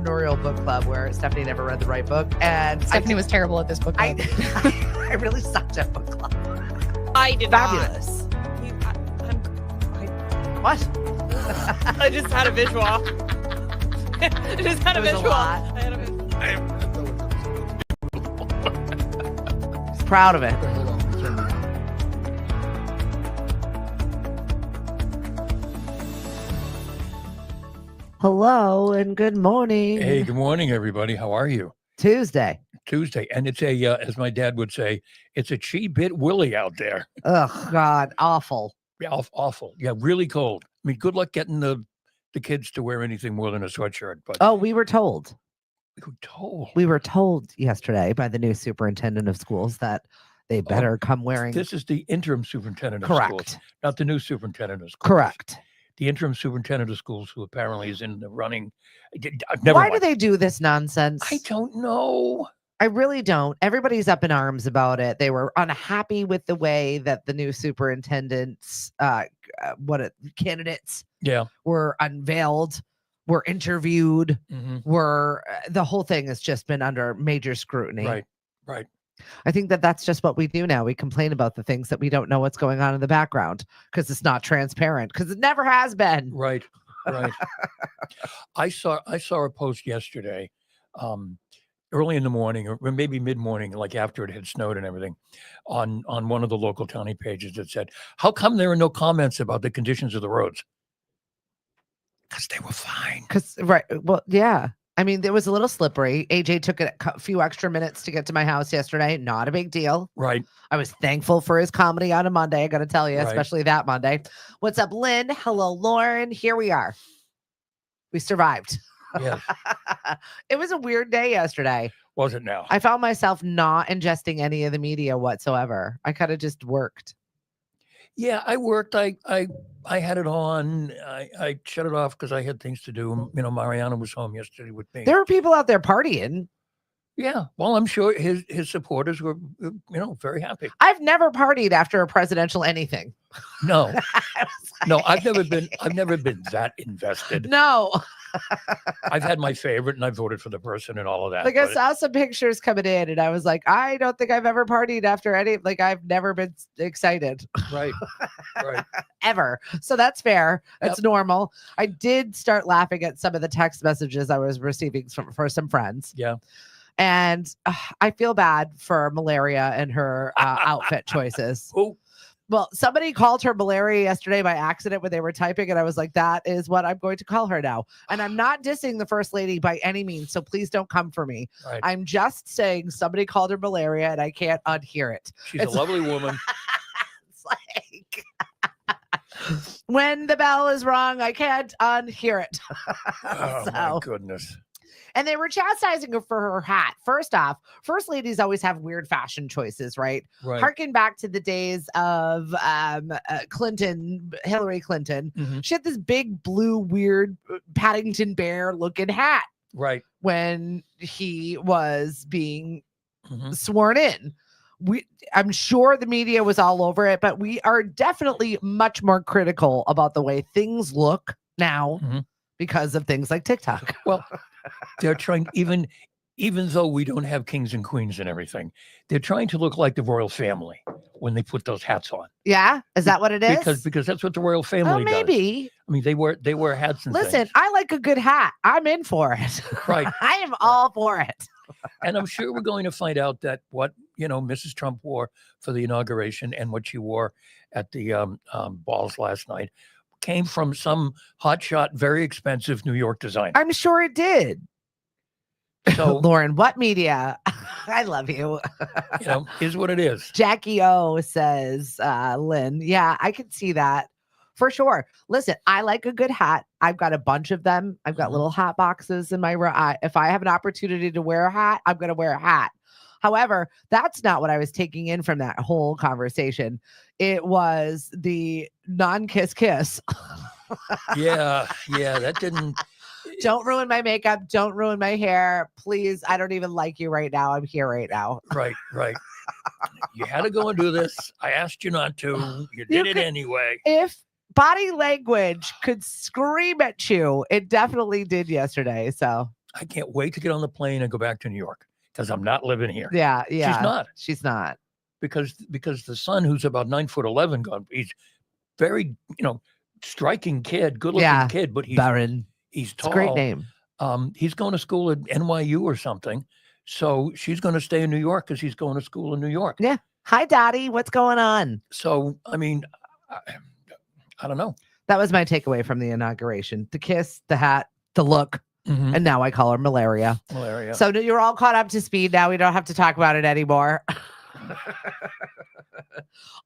entrepreneurial book club where Stephanie never read the right book. And Stephanie was terrible at this book club. I really sucked at book club. I did Fabulous. What? I just had a visual. I just had a It was a visual. lot. I had a visual. He's proud of it. Hold on, turn me on. Hello and good morning. Hey, good morning, everybody. How are you? Tuesday. Tuesday, and it's a, as my dad would say, it's a bit willy out there. Oh, God. Awful. Yeah, awful. Yeah, really cold. I mean, good luck getting the kids to wear anything more than a sweatshirt. But Oh, we were told. we were told. Yesterday by the new superintendent of schools that they better come wearing. This is the interim superintendent of Correct. schools, not the new superintendent of schools. Correct. The interim superintendent of schools, who apparently is in the running. Never Why do mind. they do this nonsense? I don't know. I really don't. Everybody's up in arms about it. They were unhappy with the way that the new superintendent's candidates Yeah. were unveiled, were interviewed, Hmm. were the whole thing has just been under major scrutiny. Right. Right. I think that that's just what we do now. We complain about the things that we don't know what's going on in the background because it's not transparent, because it never has been. Right. Right. I saw a post yesterday, early in the morning, or maybe mid-morning, like after it had snowed and everything, on one of the local county pages that said, "How come there are no comments about the conditions of the roads?" Because they were fine. Because well, yeah. I mean, it was a little slippery. AJ took a few extra minutes to get to my house yesterday. Not a big deal. Right. I was thankful for his comedy on a Monday. I got to tell you, Right. especially that Monday. What's up, Lynn? Hello, Lauren. Here we are. We survived. Yeah. It was a weird day yesterday. Was it now? I found myself not ingesting any of the media whatsoever. I kind of just worked. Yeah, I worked. I had it on. I shut it off because I had things to do. You know, Mariana was home yesterday with me. There were people out there partying. Yeah. Well, I'm sure his supporters were, very happy. I've never partied after a presidential anything. No. I was No, like- I've never been that invested. No. I've had my favorite and I voted for the person and all of that. Like I but saw some pictures coming in and I was like, I don't think I've ever partied after any, like I've never been excited right. Right. ever. So that's fair. That's normal. I did start laughing at some of the text messages I was receiving for some friends. Yeah. And I feel bad for Malaria and her outfit choices. Oh, Well, somebody called her Malaria yesterday by accident when they were typing, and I was like, that is what I'm going to call her now. And I'm not dissing the first lady by any means, so please don't come for me. right. I'm just saying somebody called her Malaria, and I can't unhear it. She's it's- a lovely woman. It's like when the bell is wrong, I can't unhear it. Oh, my So, goodness. and they were chastising her for her hat. First off, first ladies always have weird fashion choices, right? Right. Harken back to the days of Hillary Clinton. Mhm. She had this big blue, weird Paddington Bear looking hat Right. when he was being Mhm. sworn in. I'm sure the media was all over it, but we are definitely much more critical about the way things look now Mhm. because of things like TikTok. Well, they're trying, even though we don't have kings and queens and everything, they're trying to look like the royal family when they put those hats on. Yeah, is that what it is? Because that's what the royal Oh, family does. maybe. I mean, they wear hats and Listen, things. I like a good hat. I'm in for it. Right. I am all for it. And I'm sure we're going to find out that what Mrs. Trump wore for the inauguration and what she wore at the balls last night came from some hotshot, very expensive New York designer. I'm sure it did. So, Lauren, what media? I love you. is what it is. Jackie O says, Lynn, yeah, I can see that for sure. Listen, I like a good hat. I've got a bunch of them. I've got Mhm. little hat boxes in my room. If I have an opportunity to wear a hat, I'm going to wear a hat. However, that's not what I was taking in from that whole conversation. It was the non-kiss kiss. Yeah, that didn't. Don't ruin my makeup. Don't ruin my hair. Please. I don't even like you right now. I'm here right now. Right. You had to go and do this. I asked you not to. You did it could- anyway. If body language could scream at you, it definitely did yesterday. So I can't wait to get on the plane and go back to New York because I'm not living here. Yeah, yeah. She's not She's not. because the son, who's about 9'11", gone. He's very striking kid, good looking Yeah. kid, but he's Baron. he's It's a great tall. name. He's going to school at NYU or something. So she's going to stay in New York because he's going to school in New York. Yeah. Hi, Daddy. What's going on? So, I mean, I don't know. That was my takeaway from the inauguration. The kiss, the hat, the look, Mhm. and now I call her Malaria. Malaria. So you're all caught up to speed now. We don't have to talk about it anymore.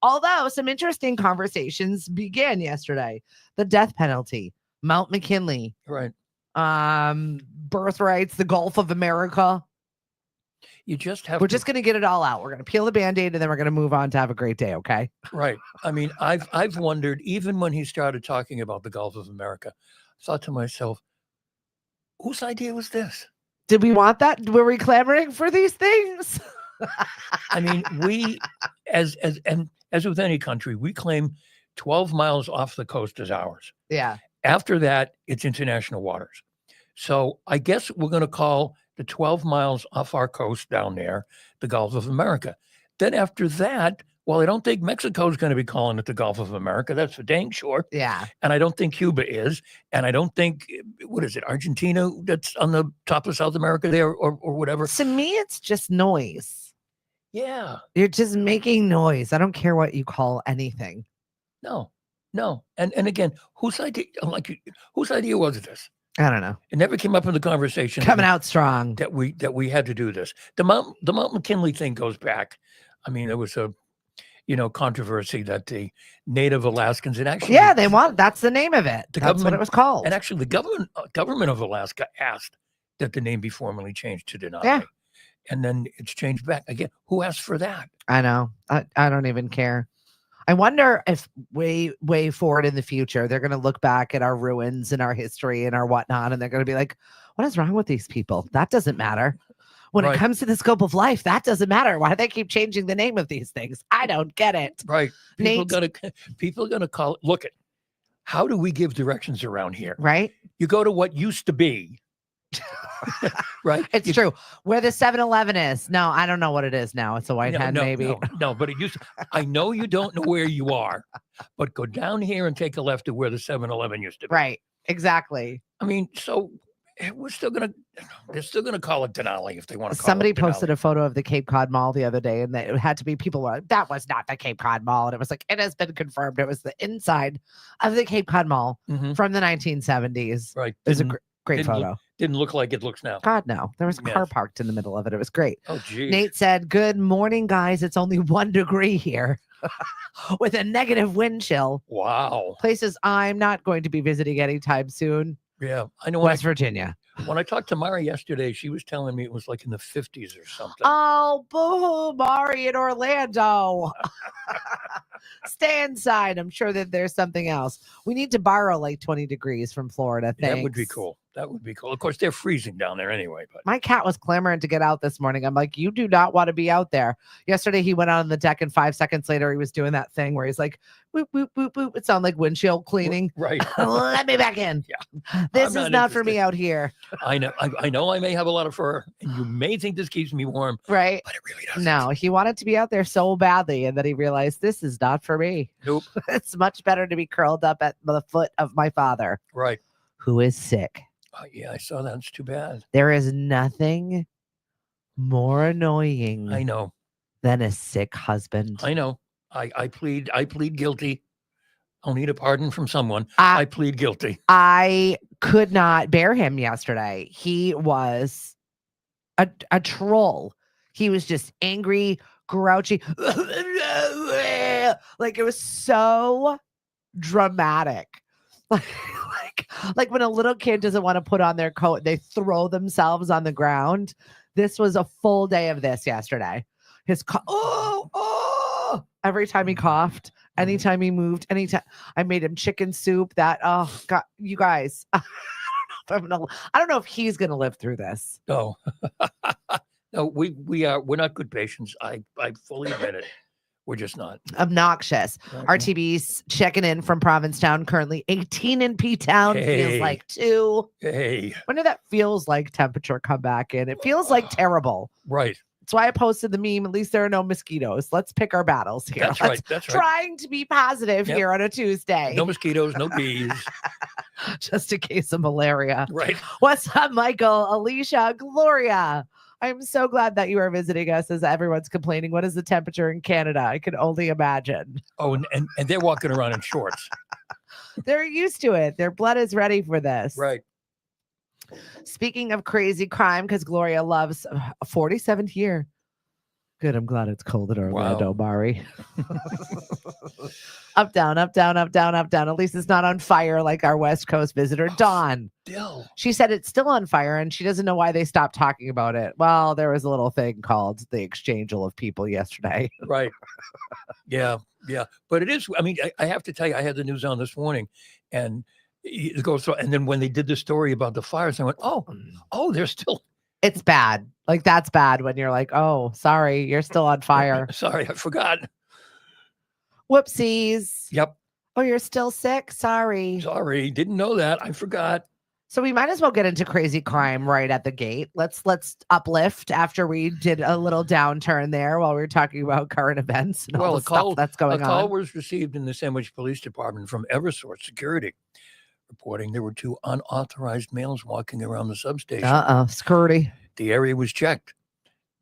Although some interesting conversations began yesterday. The death penalty, Mount McKinley, Right. birthrights, the Gulf of America. You just have We're to, just going to get it all out. We're going to peel the Band-Aid and then we're going to move on to have a great day, okay? right. I mean, I've wondered, even when he started talking about the Gulf of America, I thought to myself, whose idea was this? Did we want that? Were we clamoring for these things? I mean, we as with any country, we claim 12 miles off the coast as ours. Yeah. After that, it's international waters. So I guess we're going to call the 12 miles off our coast down there the Gulf of America. Then after that, well, I don't think Mexico's going to be calling it the Gulf of America. That's for dang sure. Yeah. And I don't think Cuba is. And I don't think, what is it, Argentina that's on the top of South America there or whatever. To me, it's just noise. Yeah. You're just making noise. I don't care what you call anything. No. And again, whose idea was this? I don't know. It never came up in the conversation. Coming out strong. That we had to do this. The Mount McKinley thing goes back. I mean, there was a controversy that the Native Alaskans and actually that's the name of it. That's what it was called. And actually the government of Alaska asked that the name be formally changed to Denali. Yeah. And then it's changed back again. Who asked for that? I know. I don't even care. I wonder if way forward in the future, they're going to look back at our ruins and our history and our whatnot, and they're going to be like, what is wrong with these people? That doesn't matter. When it comes to the scope of life, that doesn't matter. Why do they keep changing the name of these things? I don't get it. Right. People are gonna call it. Look at how do we give directions around here? Right. You go to what used to be. Right. It's true. Where the 7-Eleven is. No, I don't know what it is now. It's a White Hen, maybe. No, but it used to, I know you don't know where you are, but go down here and take a left to where the 7-Eleven used to be. Right. Exactly. I mean, so they're still gonna call it Denali if they want to call Somebody it Denali. posted a photo of the Cape Cod Mall the other day, and it had to be people were like, that was not the Cape Cod Mall. And it was like, it has been confirmed. It was the inside of the Cape Cod Mall from the 1970s. Right. It was a great photo. Didn't look like it looks now. God, no. There was a car parked in the middle of it. It was great. Oh, geez. Nate said, good morning, guys. It's only 1 degree here with a negative wind chill. Wow. Places I'm not going to be visiting anytime soon. Yeah. I know. West Virginia. When I talked to Mari yesterday, she was telling me it was like in the 50s or something. Oh, boo, Mari in Orlando. Stay inside. I'm sure that there's something else. We need to borrow like 20 degrees from Florida. Thanks. That would be cool. That would be cool. Of course, they're freezing down there anyway. But my cat was clamoring to get out this morning. I'm like, you do not want to be out there. Yesterday, he went out on the deck, and 5 seconds later, he was doing that thing where he's like, boop, boop, boop, boop. It sounded like windshield cleaning. Right. Let me back in. Yeah. This is not for me out here. I know. I know I may have a lot of fur, and you may think this keeps me warm. Right. But it really doesn't. No, he wanted to be out there so badly, and then he realized this is not for me. Nope. It's much better to be curled up at the foot of my father. Right. Who is sick. Yeah, I saw that. It's too bad. There is nothing more annoying. I know. Than a sick husband. I know. I plead guilty. I'll need a pardon from someone. I plead guilty. I could not bear him yesterday. He was a troll. He was just angry, grouchy. Like it was so dramatic. Like when a little kid doesn't want to put on their coat, they throw themselves on the ground. This was a full day of this yesterday. His every time he coughed, anytime he moved, anytime I made him chicken soup. That God, you guys, I don't know if he's gonna live through this. No, no, we're not good patients. I fully admit it. We're just not. Obnoxious. Right. RTB's checking in from Provincetown, currently 18 in P-Town. Feels Hey. like 2. Hey. When did that feels like temperature come back in? It feels like terrible. Right. That's why I posted the meme. At least there are no mosquitoes. Let's pick our battles here. That's right. That's right. Trying to be positive here on a Tuesday. No mosquitoes, no bees. Just in case of malaria. Right. What's up, Michael, Alicia, Gloria? I'm so glad that you are visiting us as everyone's complaining. What is the temperature in Canada? I can only imagine. Oh, and they're walking around in shorts. They're used to it. Their blood is ready for this. Right. Speaking of crazy crime, because Gloria loves a 47th year. Good. I'm glad it's cold in Orlando, Mari. Up, down, up, down, up, down, up, down. At least it's not on fire like our West Coast visitor, Dawn. Still. She said it's still on fire and she doesn't know why they stopped talking about it. Well, there was a little thing called the exchange of people yesterday. Right. Yeah. Yeah. But it is. I mean, I have to tell you, I had the news on this morning and it goes through. And then when they did the story about the fires, I went, oh, they're still. It's bad. Like, that's bad when you're like, oh, sorry, you're still on fire. Sorry, I forgot. Whoopsies. Yep. Oh, you're still sick? Sorry. Sorry. Didn't know that. I forgot. So we might as well get into crazy crime right at the gate. Let's uplift after we did a little downturn there while we were talking about current events and all the stuff that's going on. A call was received in the Sandwich Police Department from Eversource Security, reporting there were 2 unauthorized males walking around the substation. Scurdy. The area was checked,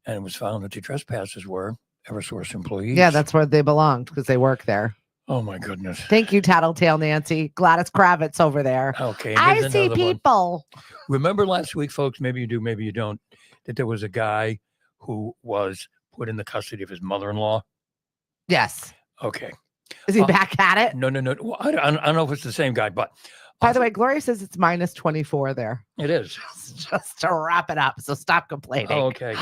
and it was found that the trespassers were Eversource employees. Yeah, that's where they belonged because they work there. Oh, my goodness. Thank you, Tattletale Nancy. Gladys Kravitz over there. Okay. I see people. Remember last week, folks, maybe you do, maybe you don't, that there was a guy who was put in the custody of his mother-in-law? Yes. Okay. Is he back at it? No. Well, I don't know if it's the same guy, but. By the way, Gloria says it's minus 24 there. It is. Just to wrap it up. So stop complaining. Oh, okay.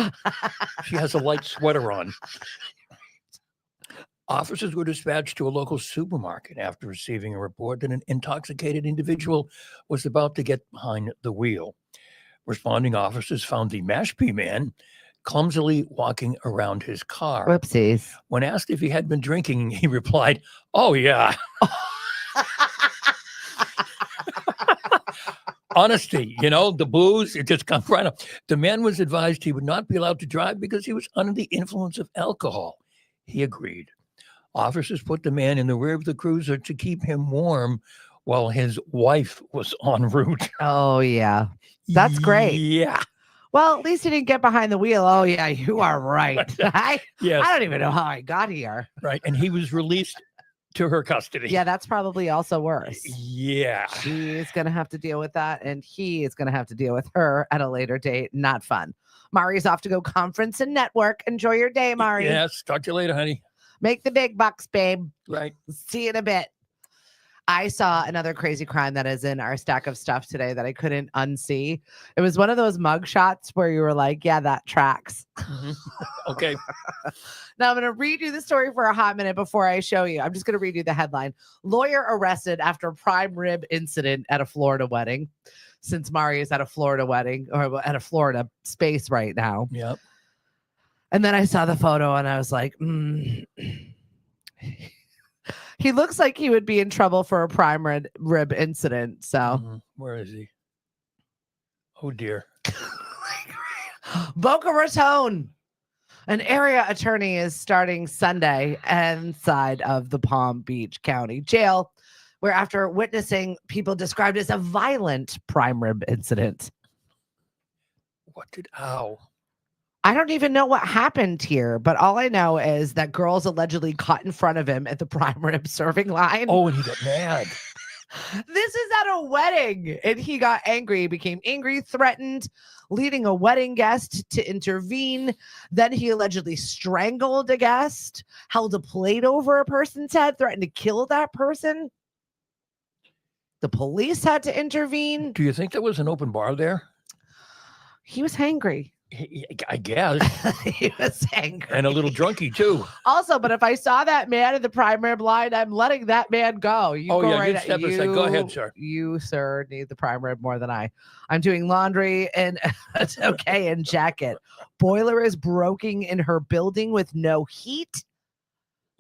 She has a light sweater on. Officers were dispatched to a local supermarket after receiving a report that an intoxicated individual was about to get behind the wheel. Responding officers found the Mashpee man clumsily walking around his car. Whoopsies. When asked if he had been drinking, he replied, "Oh, yeah." Honesty, the booze, it just comes right up. The man was advised he would not be allowed to drive because he was under the influence of alcohol. He agreed. Officers put the man in the rear of the cruiser to keep him warm while his wife was en route. Oh, yeah. That's great. Yeah. Well, at least he didn't get behind the wheel. Oh, yeah, you are right. Yes. I don't even know how I got here. Right. And he was released to her custody. Yeah, that's probably also worse. Yeah. She's going to have to deal with that, and he is going to have to deal with her at a later date. Not fun. Mari's off to go conference and network. Enjoy your day, Mari. Yes. Talk to you later, honey. Make the big bucks, babe. Right. See you in a bit. I saw another crazy crime that is in our stack of stuff today that I couldn't unsee. It was one of those mug shots where you were like, yeah, that tracks. Mm-hmm. Okay. Now I'm going to read you the story for a hot minute before I show you. I'm just going to read you the headline. Lawyer arrested after prime rib incident at a Florida wedding. Since Mari is at a Florida wedding or at a Florida space right now. Yep. And then I saw the photo and I was like, he looks like he would be in trouble for a prime rib incident. So where is he? Oh, dear. Boca Raton. An area attorney is starting Sunday inside of the Palm Beach County Jail, where after witnessing people described as a violent prime rib incident. How? I don't even know what happened here, but all I know is that girls allegedly caught in front of him at the prime rib serving line. Oh, and he got mad. This is at a wedding, and he got angry. He became angry, threatened, leading a wedding guest to intervene. Then he allegedly strangled a guest, held a plate over a person's head, threatened to kill that person. The police had to intervene. Do you think there was an open bar there? He was hangry. I guess. He was angry. And a little drunky, too. Also, but if I saw that man in the prime rib line, I'm letting that man go. You go right you'd step aside. Go ahead, sir. You, sir, need the prime rib more than I. I'm doing laundry and it's okay in jacket. Boiler is broken in her building with no heat.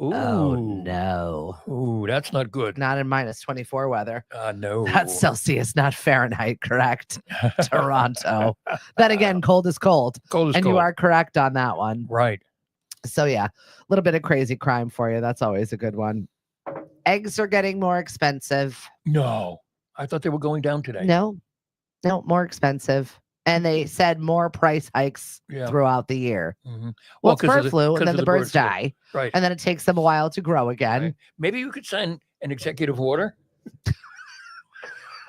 Ooh. Oh no. Ooh, that's not good. Not in -24 weather. No. That's Celsius, not Fahrenheit, correct? Toronto. Then again, cold is cold. Cold is And cold. you are correct on that one. Right. So yeah, a little bit of crazy crime for you. That's always a good one. Eggs are getting more expensive. No. I thought they were going down today. No, more expensive. And they said more price hikes Yeah. throughout the year. Mm-hmm. Well, it's 'cause of bird flu, and 'cause then of the birds bird flu. die. Right. And then it takes them a while to grow again. Right. Maybe you could sign an executive order.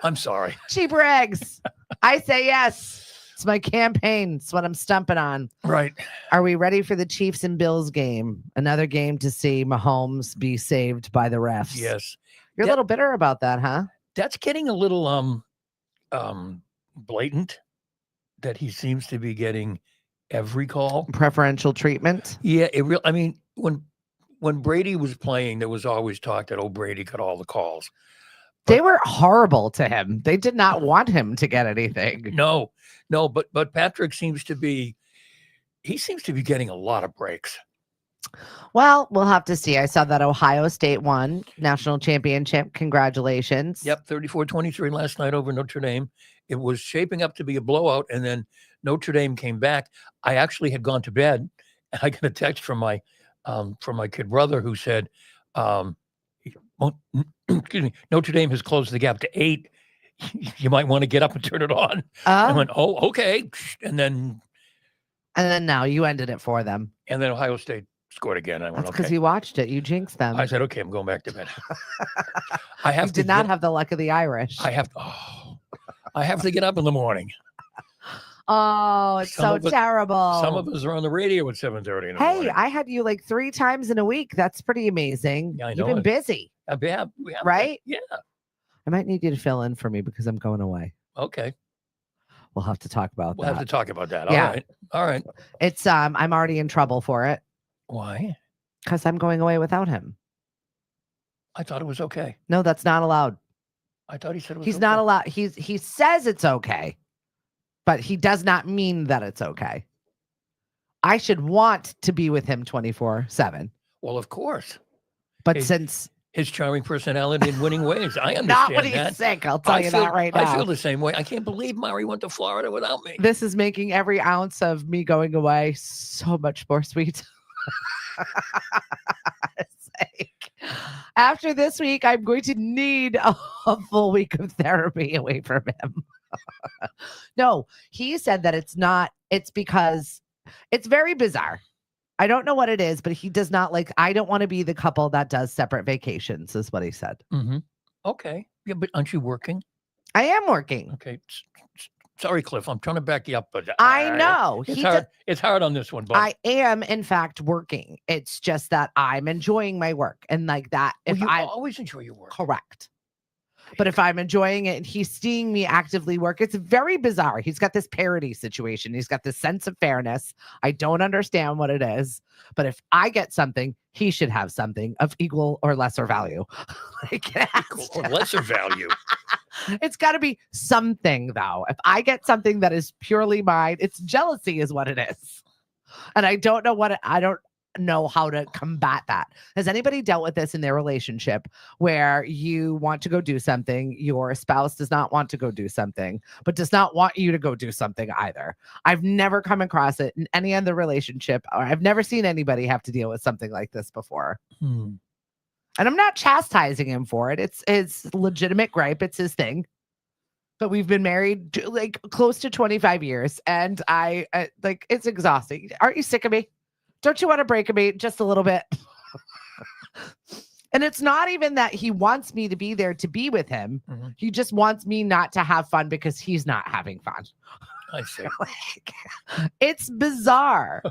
I'm sorry. Cheaper eggs. I say yes. It's my campaign. It's what I'm stumping on. Right. Are we ready for the Chiefs and Bills game? Another game to see Mahomes be saved by the refs. Yes. You're a little bitter about that, huh? That's getting a little blatant that he seems to be getting every call. Preferential treatment. Yeah, I mean, when Brady was playing, there was always talk that Brady got all the calls. They were horrible to him. They did not want him to get anything. No, but Patrick seems to be getting a lot of breaks. Well, we'll have to see. I saw that Ohio State won national championship. Congratulations. Yep, 34-23 last night over Notre Dame. It was shaping up to be a blowout, and then Notre Dame came back. I actually had gone to bed, and I got a text from my kid brother who said, excuse me, Notre Dame has closed the gap to 8. You might want to get up and turn it on. I went, oh, okay. And then now you ended it for them. And then Ohio State scored again. I went, That's because okay. you watched it. You jinxed them. I said, okay, I'm going back to bed. You did not have the luck of the Irish. I have to get up in the morning. Oh, it's so terrible. Some of us are on the radio at 7:30 in the Hey, morning. I had you like 3 times in a week. That's pretty amazing. Yeah, I You've know been it. busy. Right? Yeah. I might need you to fill in for me because I'm going away. Okay. We'll have to talk about We'll that. have to talk about that. Yeah. All right. It's I'm already in trouble for it. Why? Because I'm going away without him. I thought it was okay. No, that's not allowed. I thought he said it was He's okay. not allowed. He says it's okay, but he does not mean that it's okay. I should want to be with him 24/7. Well, of course. But since his charming personality and winning ways, I understand not when he's that. sick, I'll tell you that right now. I feel the same way. I can't believe Mari went to Florida without me. This is making every ounce of me going away so much more sweet. After this week, I'm going to need a full week of therapy away from him. No, he said that it's because it's very bizarre. I don't know what it is, but he does not I don't want to be the couple that does separate vacations, is what he said. Mm-hmm. Okay. Yeah, but aren't you working? I am working. Okay. Sorry, Cliff. I'm trying to back you up, but I know. It's hard on this one, but I am, in fact, working. It's just that I'm enjoying my work. And like that, if you I always enjoy your work. Correct. But if I'm enjoying it and he's seeing me actively work, it's very bizarre. He's got this parody situation. He's got this sense of fairness. I don't understand what it is. But if I get something, he should have something of equal or lesser value. Equal or lesser value. It's got to be something, though. If I get something that is purely mine, it's jealousy is what it is. And I don't know how to combat that. Has anybody dealt with this in their relationship where you want to go do something, your spouse does not want to go do something, but does not want you to go do something either? I've never come across it in any other relationship, or I've never seen anybody have to deal with something like this before. And I'm not chastising him for it. It's his legitimate gripe. It's his thing. But we've been married close to 25 years, and I it's exhausting. Aren't you sick of me? Don't you want to break me just a little bit? And it's not even that he wants me to be there to be with him. Mm-hmm. He just wants me not to have fun because he's not having fun. I see. It's bizarre.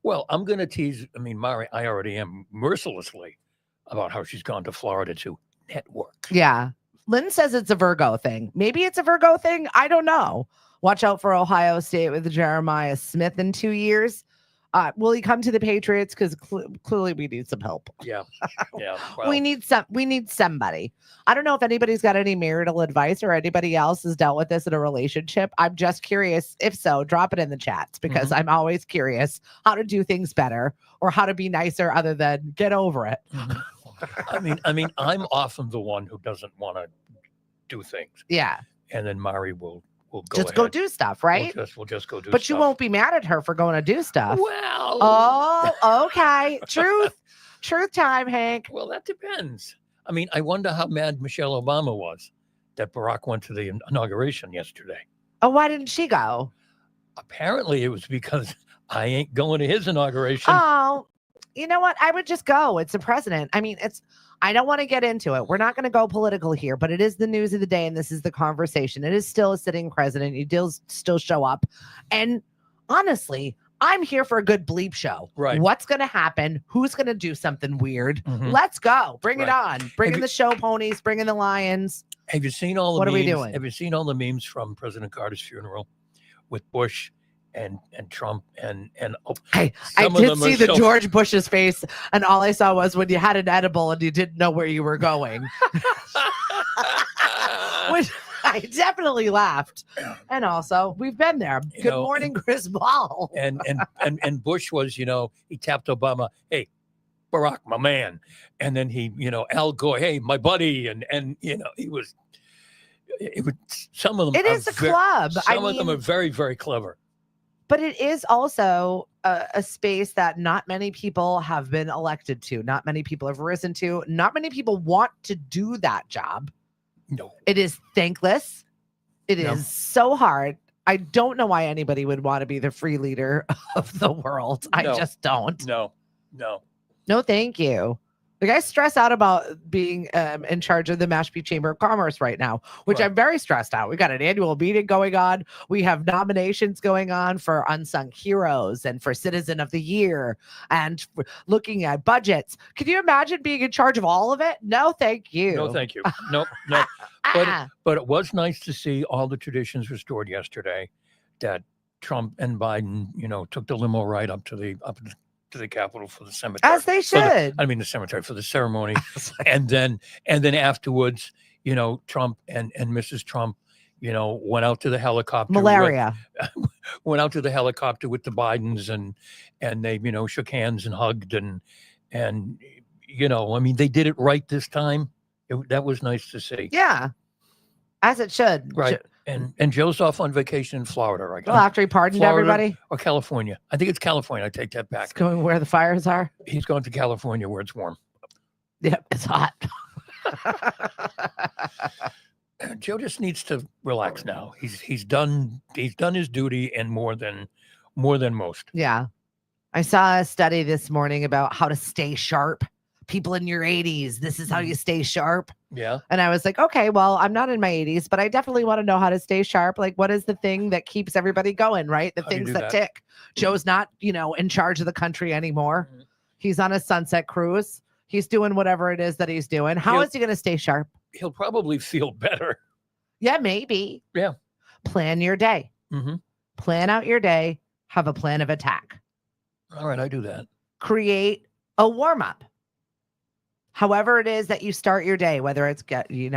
Well, I'm going to tease. I mean, Mari, I already am mercilessly about how she's gone to Florida to network. Yeah. Lynn says it's a Virgo thing. Maybe it's a Virgo thing. I don't know. Watch out for Ohio State with Jeremiah Smith in 2 years. Will he come to the Patriots? Because clearly we need some help. Yeah. Yeah. We need somebody. I don't know if anybody's got any marital advice or anybody else has dealt with this in a relationship. I'm just curious. If so, drop it in the chats because I'm always curious how to do things better or how to be nicer other than get over it. I mean, I'm often the one who doesn't want to do things. Yeah. And then Mari will go just ahead. go do stuff, right? We'll just go do but stuff. You won't be mad at her for going to do stuff. Well. Oh, okay. Truth time, Hank. Well, that depends. I mean, I wonder how mad Michelle Obama was that Barack went to the inauguration yesterday. Oh, why didn't she go? Apparently it was because I ain't going to his inauguration. Oh, you know what? I would just go. It's the president. I mean, I don't want to get into it. We're not going to go political here, but it is the news of the day, and this is the conversation. It is still a sitting president. You still show up. And honestly, I'm here for a good bleep show. Right. What's going to happen? Who's going to do something weird? Mhm. Let's go. Bring it Right. on. Bring in the show ponies. Bring in the lions. Have you seen all the What memes? are we doing? Have you seen all the memes from President Carter's funeral with Bush and Trump and I some of did them see are the so- George Bush's face, and all I saw was when you had an edible and you didn't know where you were going. Which I definitely laughed. And also, we've been there. You Good know, morning, Chris Ball. and Bush was, he tapped Obama, hey, Barack, my man. And then he, Al Gore, hey, my buddy. And he was, it was, some of them. It is a club. Some of them are very, very clever. But it is also a space that not many people have been elected to. Not many people have risen to. Not many people want to do that job. No. It is thankless. It is so hard. I don't know why anybody would want to be the free leader of the world. I just don't. No, thank you. Like, I stress out about being in charge of the Mashpee Chamber of Commerce right now, which Right. I'm very stressed out. We got an annual meeting going on. We have nominations going on for Unsung Heroes and for Citizen of the Year and looking at budgets. Can you imagine being in charge of all of it? No, thank you. No, thank you. No. But it was nice to see all the traditions restored yesterday. That Trump and Biden, took the limo ride up to the Capitol for the cemetery. As they should. The cemetery for the ceremony, and then afterwards, Trump and Mrs. Trump, went out to the helicopter. Malaria. Went out to the helicopter with the Bidens, and they shook hands and hugged and they did it right this time. That was nice to see. Yeah, as it should. Right. And Joe's off on vacation in Florida right now. Well, after he pardoned everybody. Or California. I think it's California. I take that back. He's going where the fires are. He's going to California where it's warm. Yep, it's hot. Joe just needs to relax now. He's done his duty and more than most. Yeah. I saw a study this morning about how to stay sharp. People in your 80s, this is how you stay sharp. Yeah. And I was like, okay, well, I'm not in my 80s, but I definitely want to know how to stay sharp. Like, what is the thing that keeps everybody going, right? The How do you things do that that? tick. Joe's not, in charge of the country anymore. Mhm. He's on a sunset cruise. He's doing whatever it is that he's doing. How is he going to stay sharp? He'll probably feel better. Yeah, maybe. Yeah. Plan your day. Mm-hmm. Plan out your day. Have a plan of attack. All right, I do that. Create a warm up. However it is that you start your day, whether it's you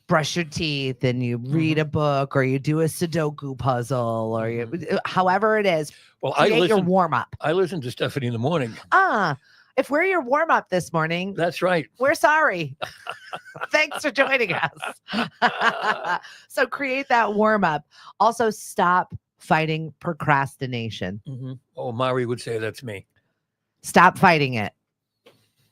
brush your teeth and you read a book or you do a Sudoku puzzle or however it is, Well, create your warm up. I listen to Stephanie in the morning. If we're your warm up this morning, That's right. we're sorry. Thanks for joining us. So create that warm up. Also, stop fighting procrastination. Mm-hmm. Oh, Mari would say that's me. Stop fighting it.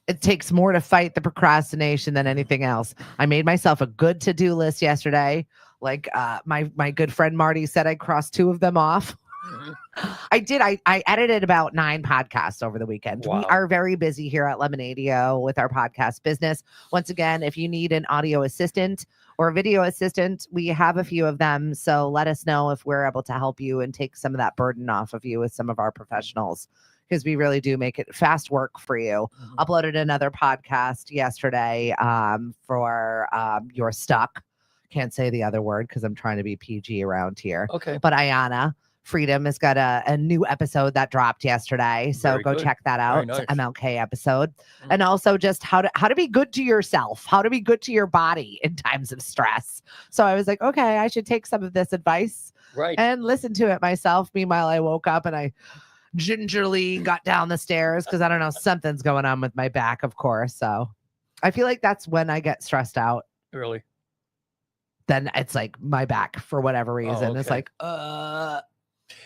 It takes more to fight the procrastination than anything else. I made myself a good to-do list yesterday. Like my good friend Marty said, I crossed 2 of them off. Mm-hmm. I did. I edited about 9 podcasts over the weekend. Wow. We are very busy here at Lemonadio with our podcast business. Once again, if you need an audio assistant or a video assistant, we have a few of them. So let us know if we're able to help you and take some of that burden off of you with some of our professionals, because we really do make it fast work for you. Mhm. Uploaded another podcast yesterday for You're Stuck. Can't say the other word because I'm trying to be PG around here. Okay. But Ayana Freedom has got a new episode that dropped yesterday. So Very go good. check that Very out. nice. MLK episode. Mm. And also just how to be good to yourself, how to be good to your body in times of stress. So I was like, okay, I should take some of this advice Right. and listen to it myself. Meanwhile, I woke up and I gingerly got down the stairs because I don't know, something's going on with my back, of course. So I feel like that's when I get stressed out. Really? Then it's like my back for whatever reason. It's okay. like,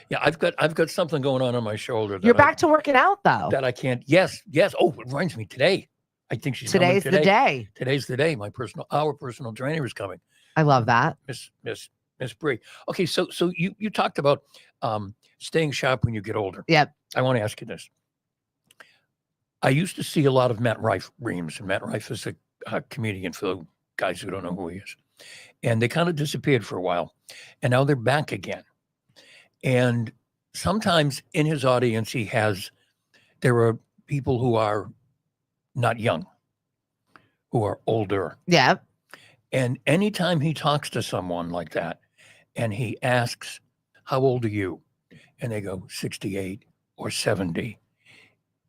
Yeah, I've got something going on my shoulder. You're back to working out though. That I can't. Yes. Oh, it reminds me today. I think she's coming Today's today. the day. Today's the day. Our personal trainer is coming. I love that. Miss Bree. Okay, so you talked about staying sharp when you get older. Yep. I want to ask you this. I used to see a lot of Matt Rife reams, and Matt Rife is a comedian for the guys who don't know who he is. And they kind of disappeared for a while, and now they're back again. And sometimes in his audience, there are people who are not young, who are older. Yeah. And anytime he talks to someone like that and he asks, how old are you? And they go 68 or 70.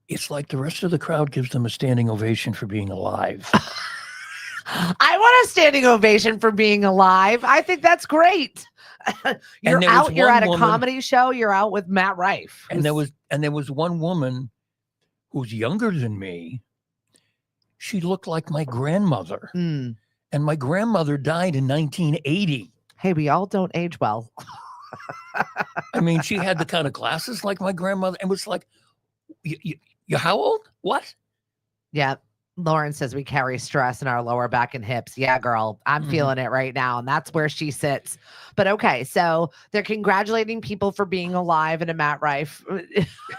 It's like the rest of the crowd gives them a standing ovation for being alive. I want a standing ovation for being alive. I think that's great. You're at a comedy show, you're out with Matt Rife. And there was one woman who's younger than me. She looked like my grandmother. Mm. And my grandmother died in 1980. Hey, we all don't age well. I mean, she had the kind of glasses like my grandmother, and was like, "You how old? What?" Yeah. Lauren says we carry stress in our lower back and hips. Yeah, girl, I'm feeling it right now. And that's where she sits. But okay, so they're congratulating people for being alive in a Matt Rife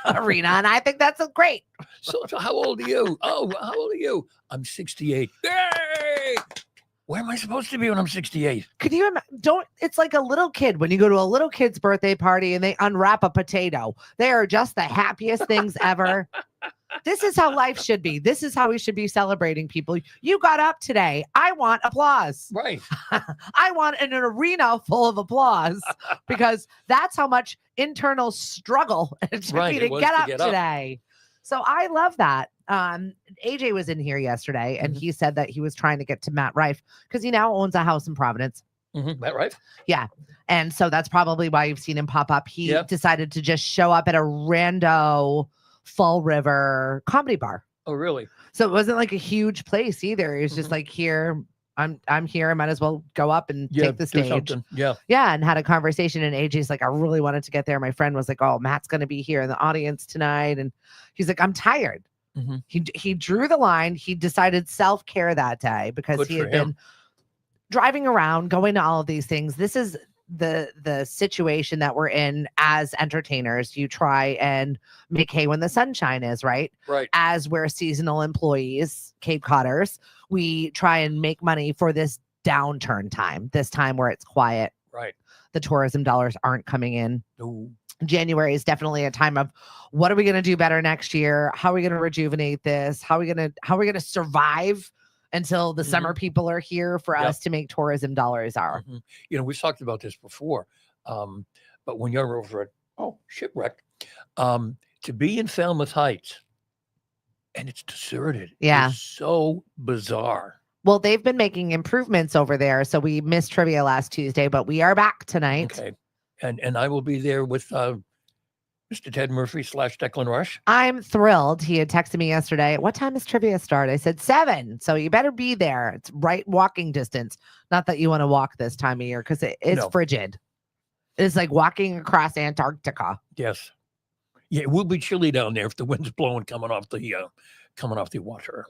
arena. And I think that's great. So how old are you? Oh, how old are you? I'm 68. Yay! Where am I supposed to be when I'm 68? Could you it's like a little kid when you go to a little kid's birthday party and they unwrap a potato. They are just the happiest things ever. This is how life should be. This is how we should be celebrating people. You got up today. I want applause. Right. I want an arena full of applause because that's how much internal struggle it took me to get up today. So I love that. AJ was in here yesterday and he said that he was trying to get to Matt Rife because he now owns a house in Providence. Matt Rife? Yeah. And so that's probably why you've seen him pop up. He decided to just show up at a rando Fall River comedy bar. Oh, really? So it wasn't like a huge place either. It was just like, here, I'm here. I might as well go up and take the stage. Yeah. Yeah. And had a conversation. And AJ's like, I really wanted to get there. My friend was like, oh, Matt's going to be here in the audience tonight. And he's like, I'm tired. He drew the line. He decided self-care that day because he had been driving around, going to all of these things. This is the situation that we're in as entertainers. You try and make hay when the sunshine is, right? As we're seasonal employees, Cape Codders, we try and make money for this downturn time, this time where it's quiet. Right. The tourism dollars aren't coming in. No. January is definitely a time of what are we going to do better next year? How are we going to rejuvenate this? How are we going to survive until the summer people are here for us to make tourism dollars are? You know, we've talked about this before, but when you're over at Shipwreck, to be in Falmouth Heights and it's deserted, it's so bizarre. Well, they've been making improvements over there, so we missed trivia last Tuesday, but we are back tonight. Okay, and I will be there with Mr. Ted Murphy / Declan Rush. I'm thrilled. He had texted me yesterday. What time does trivia start? I said 7. So you better be there. It's right walking distance. Not that you want to walk this time of year because it's frigid. It's like walking across Antarctica. Yes. Yeah, it will be chilly down there if the wind's blowing coming off the water.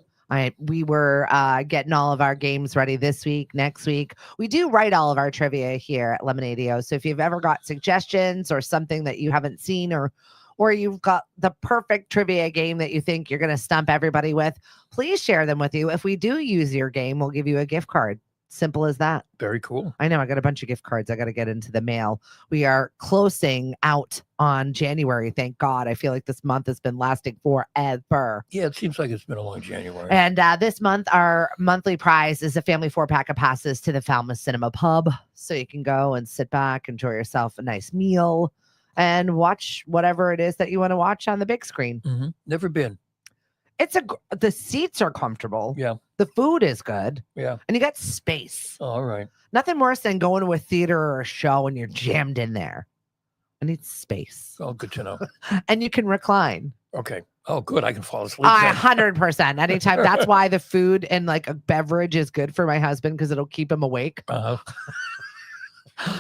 We were getting all of our games ready this week, next week. We do write all of our trivia here at Lemonadio. So if you've ever got suggestions or something that you haven't seen or you've got the perfect trivia game that you think you're going to stump everybody with, please share them with you. If we do use your game, we'll give you a gift card. Simple as that. Very cool. I know. I got a bunch of gift cards I got to get into the mail. We are closing out on January. Thank God. I feel like this month has been lasting forever. Yeah, it seems like it's been a long January. And this month, our monthly prize is a family 4-pack of passes to the Falmouth Cinema Pub. So you can go and sit back, enjoy yourself a nice meal and watch whatever it is that you want to watch on the big screen. Never been. The seats are comfortable. Yeah. The food is good. Yeah. And you got space. All right. Nothing worse than going to a theater or a show and you're jammed in there. I need space. Oh, good to know. And you can recline. Okay. Oh, good. I can fall asleep. 100%. Anytime. That's why the food and like a beverage is good for my husband because it'll keep him awake.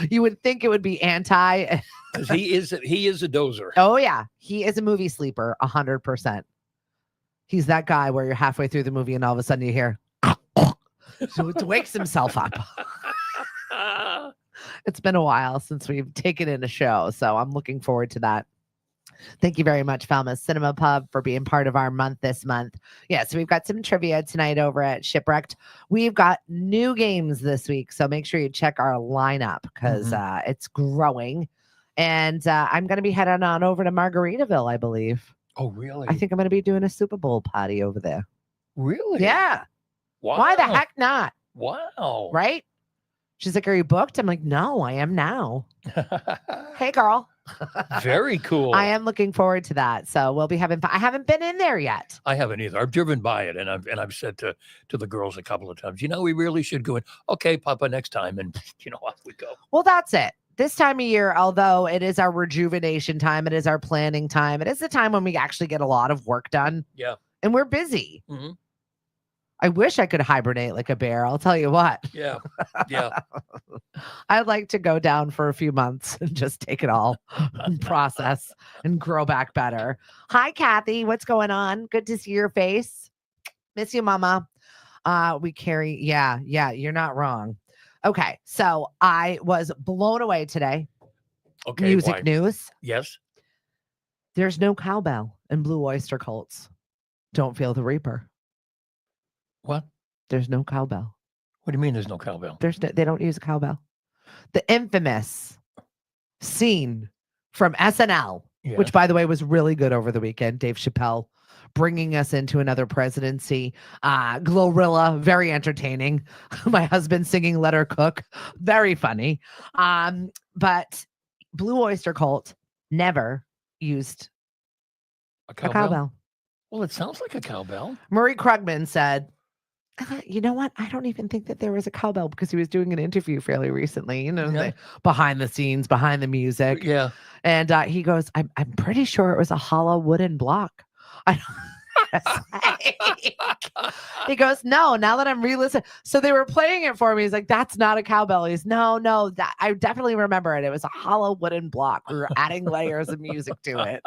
You would think it would be anti. Because he is a dozer. Oh, yeah. He is a movie sleeper. 100%. He's that guy where you're halfway through the movie and all of a sudden you hear, so it wakes himself up. It's been a while since we've taken in a show, so I'm looking forward to that. Thank you very much, Falmouth Cinema Pub, for being part of our month this month. Yeah, so we've got some trivia tonight over at Shipwrecked. We've got new games this week, so make sure you check our lineup because it's growing. And I'm going to be heading on over to Margaritaville, I believe. Oh, really? I think I'm going to be doing a Super Bowl party over there. Really? Yeah. Wow. Why the heck not? Wow. Right? She's like, are you booked? I'm like, no, I am now. Hey, girl. Very cool. I am looking forward to that. So we'll be having fun. I haven't been in there yet. I haven't either. I've driven by it and I've said to the girls a couple of times, we really should go in. Okay, Papa, next time. And off we go. Well, that's it. This time of year, although it is our rejuvenation time, it is our planning time. It is the time when we actually get a lot of work done. Yeah. And we're busy. I wish I could hibernate like a bear. I'll tell you what. Yeah. Yeah. I'd like to go down for a few months and just take it all and process and grow back better. Hi, Kathy. What's going on? Good to see your face. Miss you, Mama. We carry. Yeah. You're not wrong. Okay. So I was blown away today. Okay. Music news. Yes. There's no cowbell in Blue Oyster Cults. Don't feel the Reaper. What? There's no cowbell. What do you mean there's no cowbell? They don't use a cowbell. The infamous scene from SNL, which, by the way, was really good over the weekend. Dave Chappelle bringing us into another presidency. Glorilla, very entertaining. My husband singing Let Her Cook, very funny. But Blue Oyster Cult never used a cowbell. Well, it sounds like a cowbell. Murray Krugman said, you know what? I don't even think that there was a cowbell because he was doing an interview fairly recently, behind the scenes, behind the music. Yeah. And he goes, I'm pretty sure it was a hollow wooden block. He goes, no, now that I'm re-listening. So they were playing it for me. He's like, that's not a cowbell. He's no, that I definitely remember it. It was a hollow wooden block. We were adding layers of music to it.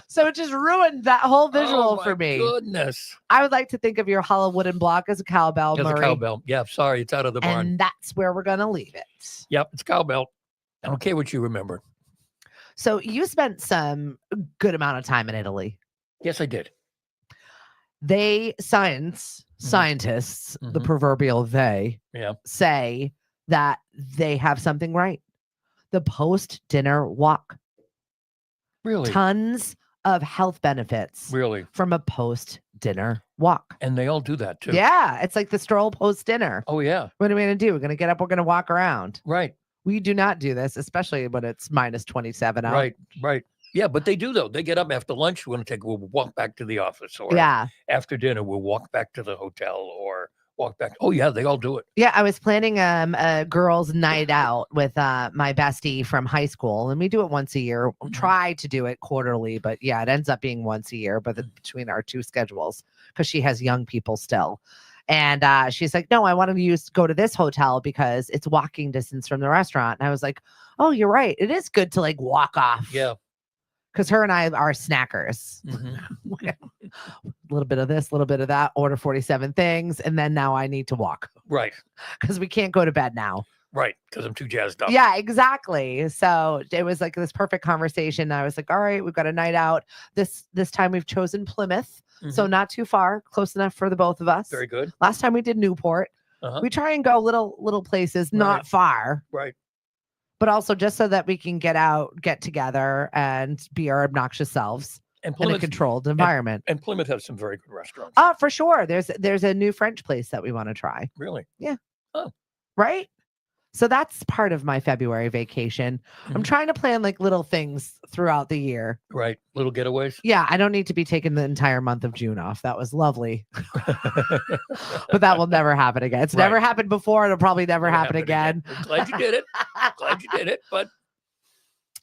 So it just ruined that whole visual for me. Goodness. I would like to think of your hollow wooden block as a cowbell, As Murray. a cowbell. Yeah, sorry, it's out of the barn. And that's where we're going to leave it. Yep, it's cowbell. I don't care what you remember. So you spent some good amount of time in Italy. Yes, I did. Scientists, the proverbial they, say that they have something right. The post-dinner walk. Really? Tons of health benefits. Really? From a post-dinner walk. And they all do that too. Yeah. It's like the stroll post-dinner. Oh, yeah. What are we going to do? We're going to get up. We're going to walk around. Right. We do not do this, especially when it's minus 27 out. Right. Yeah, but they do, though. They get up after lunch. We'll walk back to the office. Or after dinner, we'll walk back to the hotel or walk back. Oh, yeah, they all do it. Yeah, I was planning a girls' night out with my bestie from high school, and we do it once a year. We'll try to do it quarterly, but yeah, it ends up being once a year, but between our two schedules, because she has young people still. And she's like, no, I want to go to this hotel because it's walking distance from the restaurant. And I was like, oh, you're right. It is good to like walk off. Yeah. Because her and I are snackers. A little bit of this, a little bit of that, order 47 things. And then now I need to walk. Right. Because we can't go to bed now. Right. Because I'm too jazzed up. Yeah, exactly. So it was like this perfect conversation. I was like, all right, we've got a night out. This time we've chosen Plymouth. So not too far, close enough for the both of us. Very good. Last time we did Newport. We try and go little places, not far. Right. But also just so that we can get out, get together, and be our obnoxious selves in a controlled environment. And Plymouth has some very good restaurants. Oh, for sure. There's a new French place that we want to try. Really? Yeah. Oh. Right? So that's part of my February vacation. I'm Mhm. trying to plan like little things throughout the year. Right. Little getaways. Yeah, I don't need to be taking the entire month of June off. That was lovely. But that will never happen again. It's never Right. happened before. It'll probably never happen again. I'm glad you did it. Glad you did it. But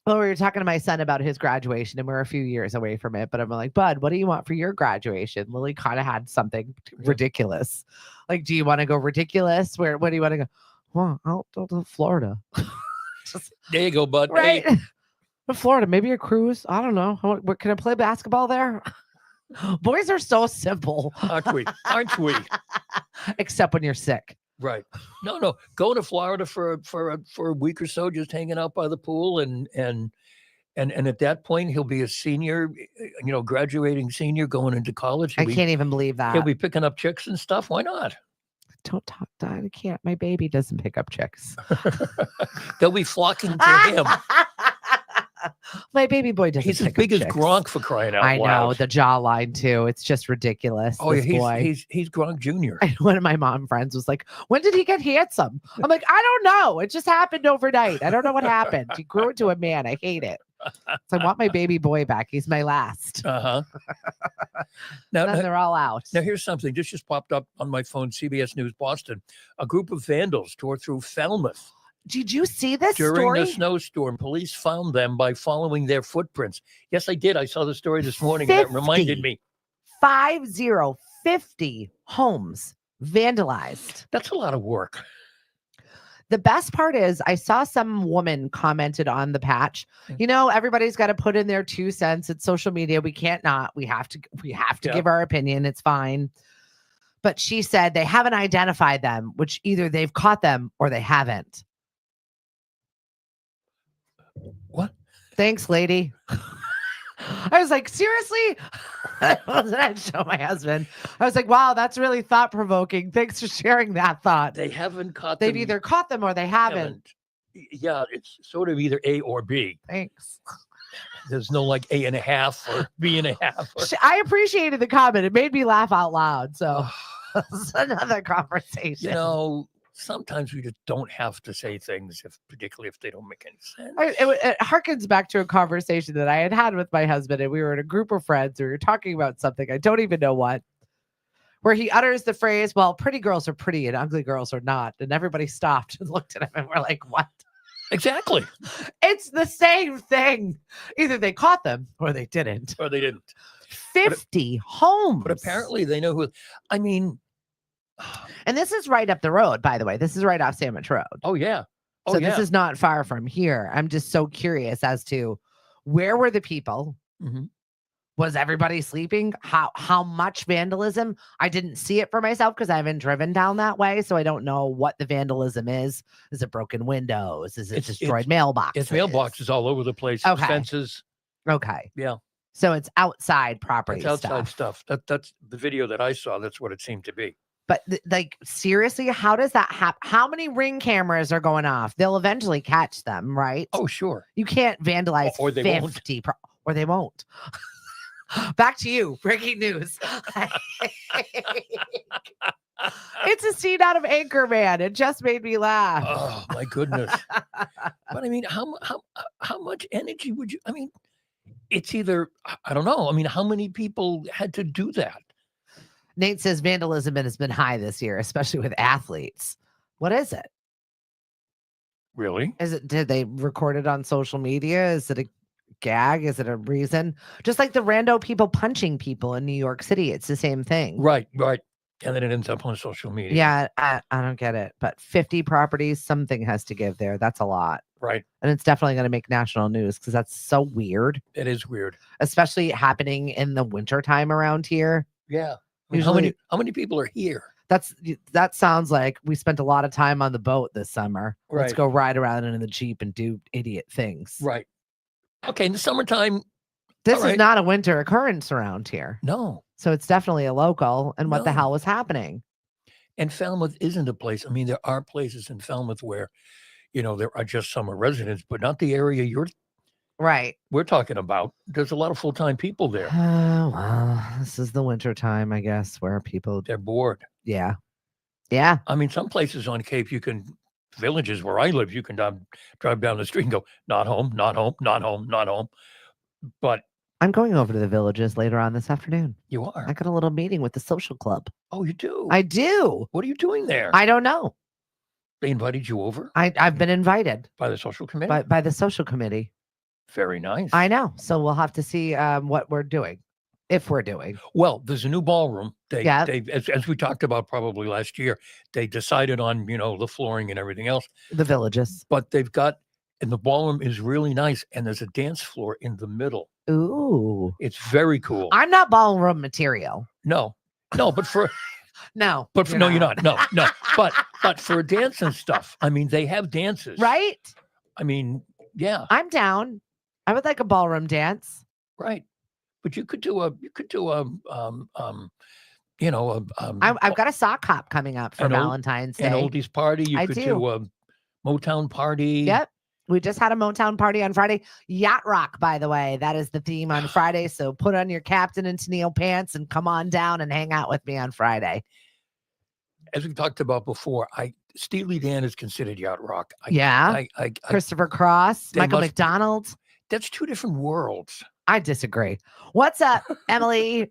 Well, we were talking to my son about his graduation, and we're a few years away from it. But I'm like, Bud, what do you want for your graduation? Lily kind of had something ridiculous. Like, do you want to go ridiculous? What do you want to go? Well, I'll go to Florida. Just, there you go, bud. right? Hey, Florida, maybe a cruise. I don't know. Can I play basketball there? Boys are so simple. aren't we? Aren't we? Except when you're sick. Right. No. Go to Florida for a week or so, just hanging out by the pool, and at that point he'll be a senior, graduating senior, going into college. I can't even believe that. He'll be picking up chicks and stuff. Why not? Don't talk. I can't. My baby doesn't pick up chicks. They'll be flocking to him. My baby boy doesn't. He's as pick big up as chicks. Gronk, for crying out I loud. know, the jawline too. It's just ridiculous. Oh, this yeah, boy. he's Gronk Jr. And one of my mom friends was like, "When did he get handsome?" I'm like, "I don't know. It just happened overnight. I don't know what happened. He grew into a man. I hate it. So I want my baby boy back. He's my last." Uh-huh. Now, Then they're all out. Now, here's something. This just popped up on my phone, CBS News Boston. A group of vandals tore through Falmouth Did you see this during story? the snowstorm. Police found them by following their footprints. Yes, I did. I saw the story this morning, and that reminded me. 50 homes vandalized. That's a lot of work. The best part is I saw some woman commented on the patch. Everybody's got to put in their 2 cents. It's social media. We can't not. We have to give our opinion. It's fine. But she said they haven't identified them, which either they've caught them or they haven't. What? Thanks, lady. I was like, seriously? I show my husband. I was like, wow, that's really thought provoking. Thanks for sharing that thought. They haven't caught They've them. either caught them or they haven't. Yeah, it's sort of either A or B. Thanks. There's no like A and a half or B and a half. I appreciated the comment. It made me laugh out loud. So it's another conversation. Sometimes we just don't have to say things, particularly if they don't make any sense. It harkens back to a conversation that I had with my husband, and we were in a group of friends. We were talking about something. I don't even know what. Where he utters the phrase, "Well, pretty girls are pretty and ugly girls are not." And everybody stopped and looked at him and we're like, what? Exactly. It's the same thing. Either they caught them or they didn't. 50 homes. But apparently they know who. I mean. And this is right up the road, by the way. This is right off Sandwich Road. Oh, yeah. So this is not far from here. I'm just so curious as to where were the people? Mm-hmm. Was everybody sleeping? How much vandalism? I didn't see it for myself because I haven't driven down that way. So I don't know what the vandalism is. Is it broken windows? Is it destroyed mailboxes? It's mailboxes all over the place. Okay. Fences. Okay. Yeah. So it's outside property It's outside stuff. That's the video that I saw. That's what it seemed to be. But seriously, how does that happen? How many Ring cameras are going off? They'll eventually catch them, right? Oh, sure. You can't vandalize or they 50 or they won't. Back to you. Breaking news. It's a scene out of Anchorman. It just made me laugh. Oh, my goodness. But I mean, how much energy would you? I mean, it's either, I don't know. I mean, how many people had to do that? Nate says vandalism has been high this year, especially with athletes. What is it? Really? Did they record it on social media? Is it a gag? Is it a reason? Just like the rando people punching people in New York City. It's the same thing. Right. And then it ends up on social media. Yeah, I don't get it. But 50 properties, something has to give there. That's a lot. Right. And it's definitely going to make national news because that's so weird. It is weird. Especially happening in the wintertime around here. Yeah. I mean, Usually, how many people are here? That sounds like we spent a lot of time on the boat this summer. Right. Let's go ride around in the Jeep and do idiot things. Right. Okay, in the summertime. This is not a winter occurrence around here. No. So it's definitely a local. And what the hell was happening? And Falmouth isn't a place. I mean, there are places in Falmouth where, there are just summer residents, but not the area we're talking about. There's a lot of full-time people there. Well, this is the winter time, I guess, where they're bored. Yeah. Yeah. I mean, some places on Cape, you can Villages where I live, you can drive down the street and go, not home, not home, not home, not home. But I'm going over to the Villages later on this afternoon. you are. I got a little meeting with the social club. Oh, you do? I do. What are you doing there? I don't know. They invited you over I've been invited by the social committee? by the social committee. Very nice. I know. So we'll have to see what we're doing, if we're doing. Well, there's a new ballroom. They Yeah. as we talked about probably last year, they decided on, the flooring and everything else. The Villages. But and the ballroom is really nice. And there's a dance floor in the middle. Ooh. It's very cool. I'm not ballroom material. No, but for No. no, you're not. No. But for a dance and stuff, I mean, they have dances. Right? I mean, yeah. I'm down. I would like a ballroom dance. Right. But you could do I've got a sock hop coming up for Valentine's Day. an oldies party. You I could do. do a Motown party. Yep. We just had a Motown party on Friday. Yacht rock, by the way. That is the theme on Friday. So put on your Captain and Tennille pants and come on down and hang out with me on Friday. As we talked about before, Steely Dan is considered yacht rock. Christopher Cross, Michael must- McDonald. That's two different worlds. I disagree. What's up, Emily?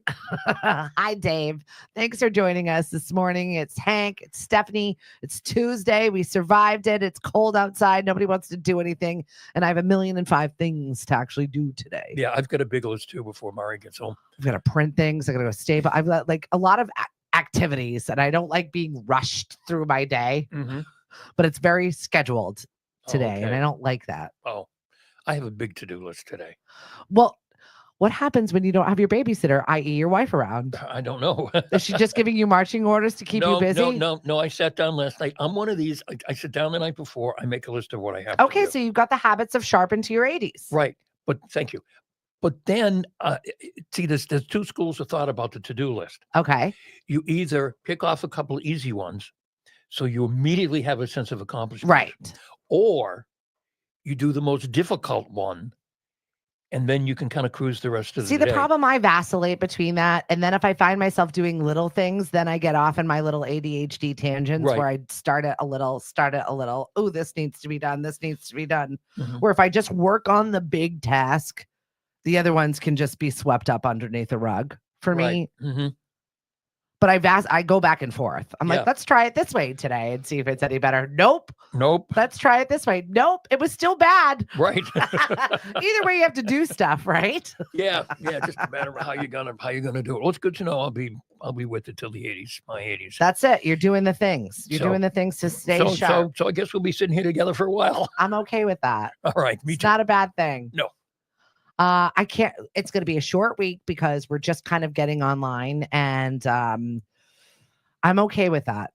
Hi, Dave. Thanks for joining us this morning. It's Hank. It's Stephanie. It's Tuesday. We survived it. It's cold outside. Nobody wants to do anything. And I have 1,000,005 things to actually do today. Yeah, I've got a big list too before Mari gets home. I've got to print things. I got to go staple. I've got like a lot of activities, and I don't like being rushed through my day, but it's very scheduled today, and I don't like that. Oh, I have a big to-do list today. Well, what happens when you don't have your babysitter, i.e. your wife, around? I don't know. Is she just giving you marching orders to keep you busy? No. I sat down last night. I'm one of these. I sit down the night before. I make a list of what I have to do. So you've got the habits of sharp into your 80s. Right. But thank you. But then, see, there's two schools of thought about the to-do list. Okay. You either pick off a couple of easy ones, so you immediately have a sense of accomplishment. Right. Or you do the most difficult one, and then you can kind of cruise the rest of the day. See, the problem, I vacillate between that. And then if I find myself doing little things, then I get off in my little ADHD tangents where I start it a little. Oh, this needs to be done. This needs to be done. Where if I just work on the big task, the other ones can just be swept up underneath the rug for me. But I go back and forth. I'm like, let's try it this way today and see if it's any better. Nope. Let's try it this way. Nope. It was still bad. Right. Either way, you have to do stuff, right? Yeah. Just a matter of how you're gonna do it. Well, it's good to know. I'll be with it till the 80s, my 80s. That's it. You're doing the things. You're doing the things to stay sharp. So I guess we'll be sitting here together for a while. I'm okay with that. All right. Me It's too. not a bad thing. No. I can't. It's going to be a short week because we're just kind of getting online, and I'm okay with that.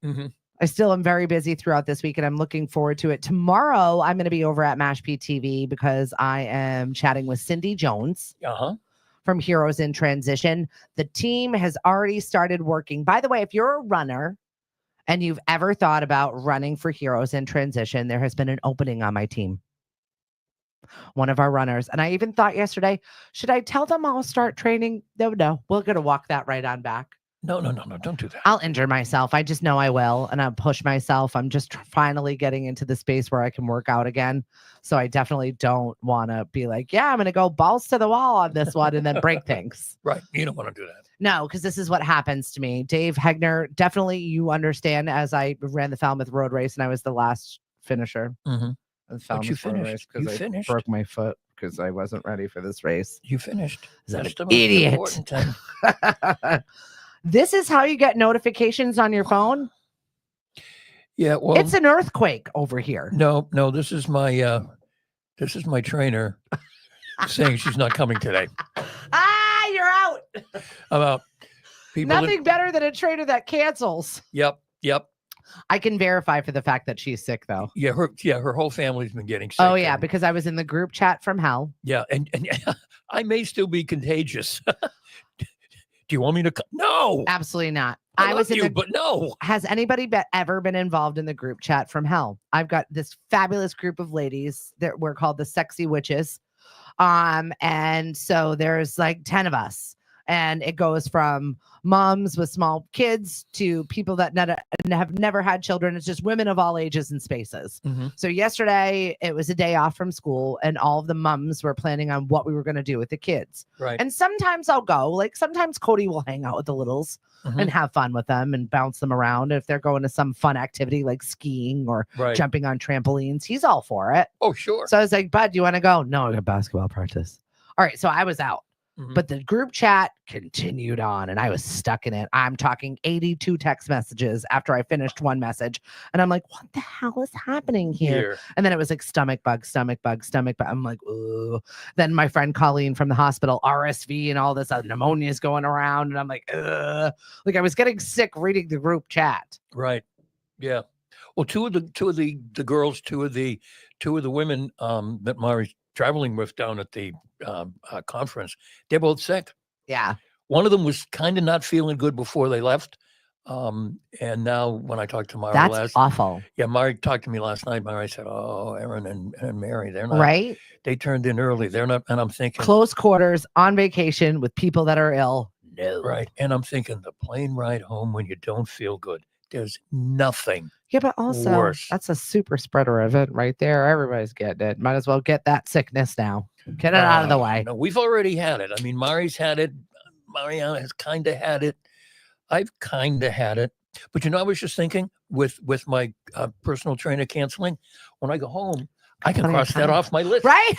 I still am very busy throughout this week, and I'm looking forward to it. Tomorrow, I'm going to be over at Mashpee TV because I am chatting with Cindy Jones from Heroes in Transition. The team has already started working. By the way, if you're a runner and you've ever thought about running for Heroes in Transition, there has been an opening on my team. One of our runners. And I even thought yesterday, should I tell them I'll start training? No, we're going to walk that right on back. No, don't do that. I'll injure myself. I just know I will. And I'll push myself. I'm just finally getting into the space where I can work out again. So I definitely don't want to be like, I'm going to go balls to the wall on this one and then break things. Right. You don't want to do that. No, because this is what happens to me. Dave Hegner, definitely you understand, as I ran the Falmouth Road Race and I was the last finisher. But you finished. You finished. Broke my foot because I wasn't ready for this race. You finished. That's an idiot. This is how you get notifications on your phone? Yeah, well, it's an earthquake over here. No, this is my trainer saying she's not coming today. You're out. I'm out. Nothing better than a trainer that cancels. Yep. I can verify for the fact that she's sick, though. Yeah, her whole family's been getting sick. Oh yeah, because I was in the group chat from hell. Yeah, and I may still be contagious. Do you want me to come? No, absolutely not. I was in but no. Has anybody ever been involved in the group chat from hell? I've got this fabulous group of ladies that we're called the Sexy Witches. And so there's like 10 of us. And it goes from moms with small kids to people that have never had children. It's just women of all ages and spaces. Mhm. So yesterday it was a day off from school, and all of the moms were planning on what we were going to do with the kids. Right. And sometimes I'll go, like sometimes Cody will hang out with the littles Mhm. and have fun with them and bounce them around. If they're going to some fun activity like skiing or Right. jumping on trampolines, he's all for it. Oh, sure. So I was like, Bud, do you want to go? No, I got basketball practice. All right. So I was out. Mhm. But the group chat continued on and I was stuck in it. I'm talking 82 text messages after I finished one message. And I'm like, what the hell is happening here? And then it was like stomach bug, stomach bug, stomach bug. I'm like, ooh. Then my friend Colleen from the hospital, RSV and all this pneumonia is going around. And I'm like, ugh. Like I was getting sick reading the group chat. Right. Yeah. Well, two of the girls, two of the women that Mari's traveling with down at the conference, they're both sick. Yeah. One of them was kind of not feeling good before they left. And now when I talked to Mari That's awful. Yeah, Mari talked to me last night. Mari said, oh, Aaron and Mary, they're not right. They turned in early. They're not. And I'm thinking Close quarters on vacation with people that are ill. No. Right. And I'm thinking the plane ride home when you don't feel good. There's nothing. Yeah, but also worse. That's a super spreader event right there. Everybody's getting it. Might as well get that sickness now. Get it out of the way. No, we've already had it. I mean, Mari's had it. Mariana has kind of had it. I've kind of had it. But you know, I was just thinking with my personal trainer canceling, when I go home, I can cross that off my list. Right?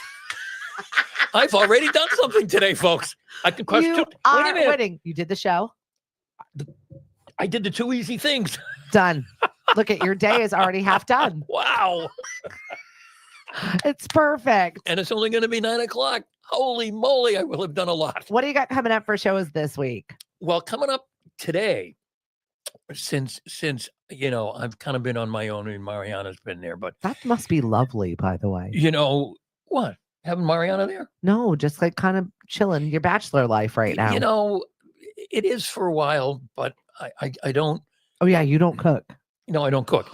I've already done something today, folks. I can cross You two. are winning. You did the show. I did the two easy things. Done. Look at your day is already half done. Wow. It's perfect. And it's only going to be 9:00. Holy moly, I will have done a lot. What do you got coming up for shows this week? Well, coming up today, since you know, I've kind of been on my own and Mariana's been there, but that must be lovely, by the way. You know what? Having Mariana there? No, just like kind of chilling your bachelor life right now. You know, it is for a while, but I don't. Oh yeah, you don't cook. No, I don't cook.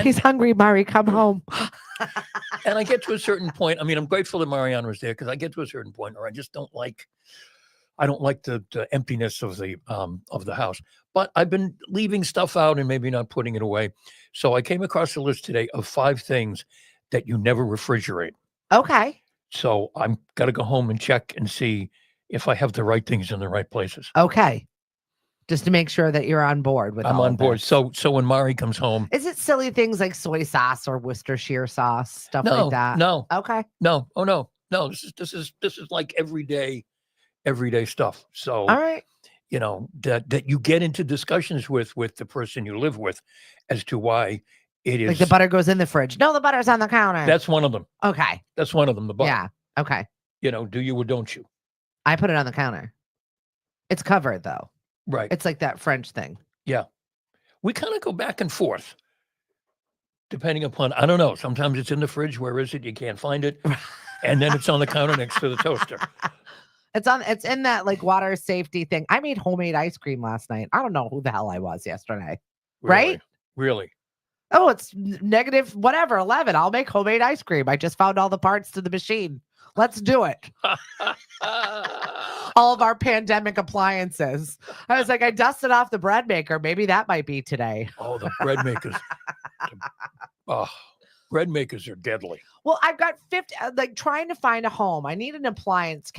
He's hungry, Mari. Come home. And I get to a certain point. I mean, I'm grateful that Mariana was there because I get to a certain point where I just don't like. I don't like the emptiness of the house. But I've been leaving stuff out and maybe not putting it away. So I came across a list today of 5 things that you never refrigerate. Okay. So I'm got to go home and check and see if I have the right things in the right places. Okay. Just to make sure that you're on board with I'm on board. So when Mari comes home. Is it silly things like soy sauce or Worcestershire sauce, stuff like that? No. Okay. No. Oh no. No. This is like everyday stuff. So all right. You know, that you get into discussions with the person you live with as to why it is like the butter goes in the fridge. No, the butter's on the counter. That's one of them. Okay. That's one of them. The butter. Yeah. Okay. You know, do you or don't you? I put it on the counter. It's covered though. Right. It's like that French thing. Yeah. We kind of go back and forth depending upon, I don't know. Sometimes it's in the fridge. Where is it? You can't find it. And then it's on the counter next to the toaster. It's in that like water safety thing. I made homemade ice cream last night. I don't know who the hell I was yesterday. Right? Really? Oh, it's negative whatever 11. I'll make homemade ice cream. I just found all the parts to the machine. Let's do it. All of our pandemic appliances. I was like, I dusted off the bread maker. Maybe that might be today. Oh, the bread makers. Bread makers are deadly. Well, I've got 50, like trying to find a home. I need an appliance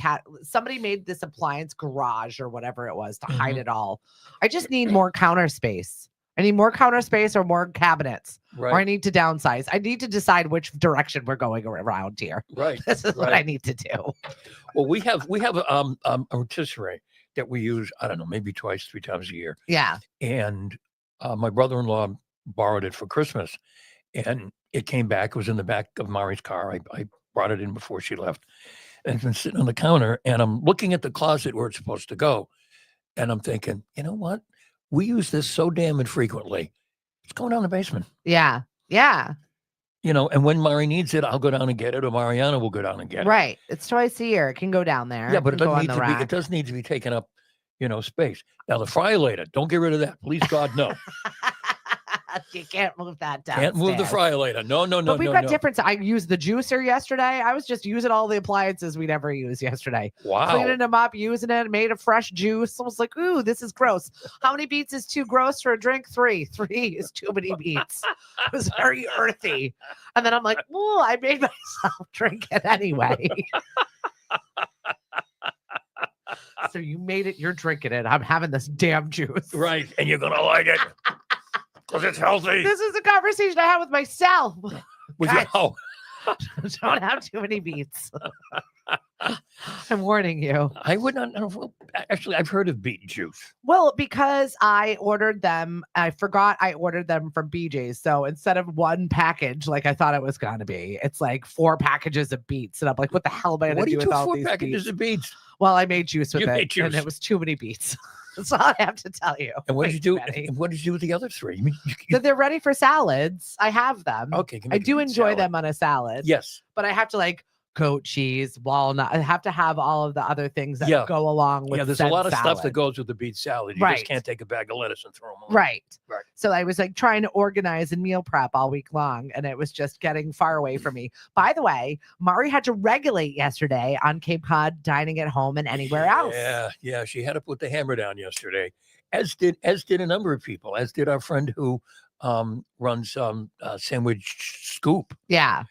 somebody made this appliance garage or whatever it was to hide it all. I just need more counter space. I need more counter space or more cabinets. Right. Or I need to downsize. I need to decide which direction we're going around here. Right. This is what I need to do. Well, we have a rotisserie that we use, I don't know, maybe 2-3 times a year. Yeah. And my brother-in-law borrowed it for Christmas. And it came back. It was in the back of Mari's car. I brought it in before she left. And it's been sitting on the counter. And I'm looking at the closet where it's supposed to go. And I'm thinking, you know what? We use this so damn infrequently. It's going down the basement. Yeah. Yeah. You know, and when Mari needs it, I'll go down and get it, or Mariana will go down and get it. Right. It's twice a year. It can go down there. Yeah, but it does need to be taken up, space. Now the fry later, don't get rid of that. Please God, no. You can't move that down. Can't move the fryer later. No. But we've got different. I used the juicer yesterday. I was just using all the appliances we never used yesterday. Wow. Cleaning them up, using it, made a fresh juice. I was like, ooh, this is gross. How many beets is too gross for a drink? 3. 3 is too many beets. It was very earthy. And then I'm like, oh, I made myself drink it anyway. So you made it, you're drinking it. I'm having this damn juice. Right. And you're going to like it because it's healthy. This is a conversation I have with myself. With Guys, your, don't have too many beets. I'm warning you. I would not know. Well, actually, I've heard of beet juice. Well, because I ordered them, I forgot I ordered them from BJ's. So instead of one package, like I thought it was going to be, it's like 4 packages of beets. And I'm like, what the hell am I going to do with all 4 these packages beets? of beets? Well, I made juice with You it, made juice. and it was too many beets. That's all I have to tell you. And what did you do? Betty. And what did you do with the other 3? I mean, That they're ready for salads. I have them. okay. I do enjoy them on a salad. Yes. But I have to like goat cheese, walnut. I have to have all of the other things that Yeah. go along with. Yeah, there's a said lot of stuff that salad. goes with the beet salad. You Right. just can't take a bag of lettuce and throw them on. Right. Right. So I was like trying to organize and meal prep all week long, and it was just getting far away from me. By the way, Mari had to regulate yesterday on Cape Cod dining at home and anywhere else. Yeah. She had to put the hammer down yesterday, as did a number of people, as did our friend who runs Sandwich Scoop. Yeah.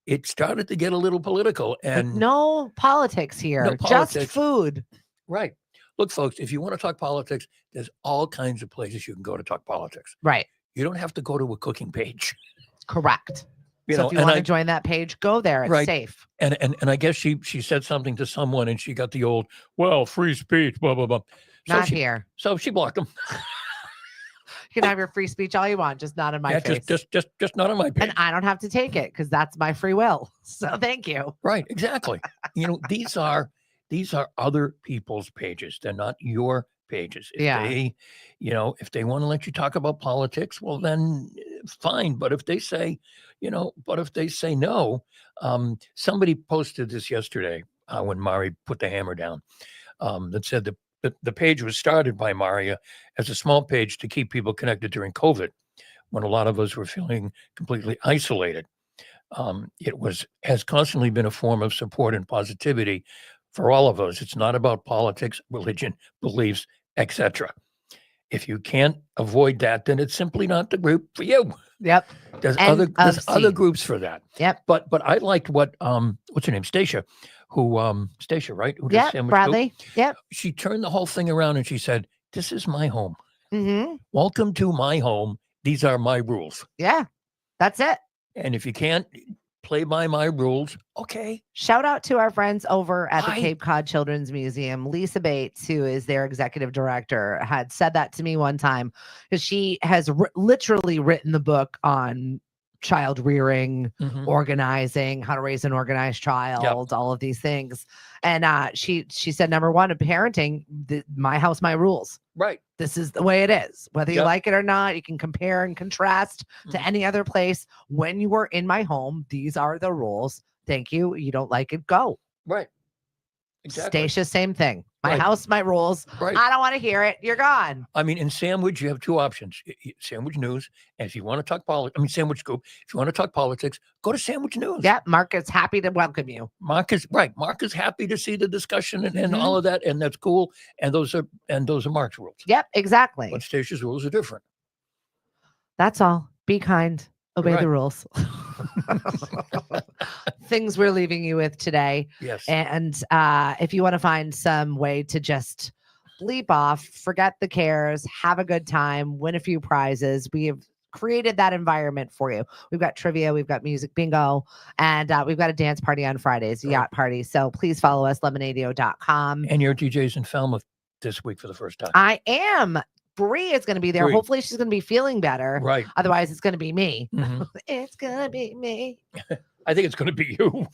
It started to get a little political, and No politics here. No Just politics. food. right. Look, folks, if you want to talk politics, there's all kinds of places you can go to talk politics. Right. You don't have to go to a cooking page. Correct. You So know, if you and want to join that page, go there. It's Right. safe. And I guess she said something to someone, and she got the old, well, free speech, blah blah blah. So Not she, here. So she blocked them. You can have your free speech all you want, just not in my Yeah, face. just not on my page. And I don't have to take it because that's my free will. So thank you. Right, exactly. You know, these are other people's pages. They're not your pages. If Yeah. they, if they want to let you talk about politics, well then fine. But if they say, no, somebody posted this yesterday when Mari put the hammer down, that said the page was started by Maria as a small page to keep people connected during COVID, when a lot of us were feeling completely isolated. It has constantly been a form of support and positivity for all of us. It's not about politics, religion, beliefs, etc. If you can't avoid that, then it's simply not the group for you. Yep. There's End other of scene. groups for that. Yep. But I liked what what's her name, Stacia, right? Who does Yep. Sandwich Scoop? Bradley. Yep. She turned the whole thing around and she said, "This is my home. Mm-hmm. Welcome to my home. These are my rules. Yeah. That's it. And if you can't play by my rules, okay." Shout out to our friends over at the Hi. Cape Cod Children's Museum. Lisa Bates, who is their executive director, had said that to me one time because she has literally written the book on child rearing, Mhm. organizing, how to raise an organized child, all of these things. And she said, number one, of parenting, my house, my rules. Right. This is the way it is. Whether you Yep. like it or not, you can compare and contrast to Mhm. any other place. When you are in my home, these are the rules. Thank you. You don't like it, go. Right. Exactly. Stacia, same thing. My Right. house, my rules. Right. I don't want to hear it. You're gone. I mean, in Sandwich, you have 2 options: Sandwich News, and if you want to talk Sandwich Scoop. If you want to talk politics, go to Sandwich News. Yeah, Mark is happy to welcome you. Mark is happy to see the discussion and all of that, and that's cool. And those are Mark's rules. Yep, exactly. But Stacia's rules are different. That's all. Be kind. Obey Right. the rules. Things we're leaving you with today. Yes. And if you want to find some way to just bleep off, forget the cares, have a good time, win a few prizes, we have created that environment for you. We've got trivia, we've got music bingo, and we've got a dance party on Fridays, a Right. yacht party. So please follow us, lemonadio.com. And your DJ's in Falmouth this week for the first time. I am. Bree is going to be there. Bree. Hopefully she's going to be feeling better. Right. Otherwise, it's going to be me. Mhm. It's going to be me. I think it's going to be you.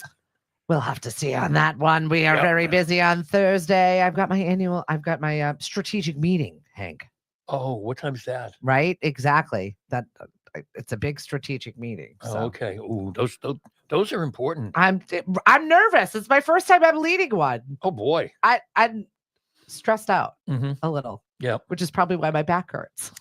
We'll have to see on that one. We are Yep. very busy on Thursday. I've got my strategic meeting, Hank. Oh, what time's that? Right? Exactly. That it's a big strategic meeting. So Oh, okay. Ooh, those are important. I'm nervous. It's my first time I'm leading one. Oh boy. I'm stressed out Mm-hmm. a little, Yeah. which is probably why my back hurts.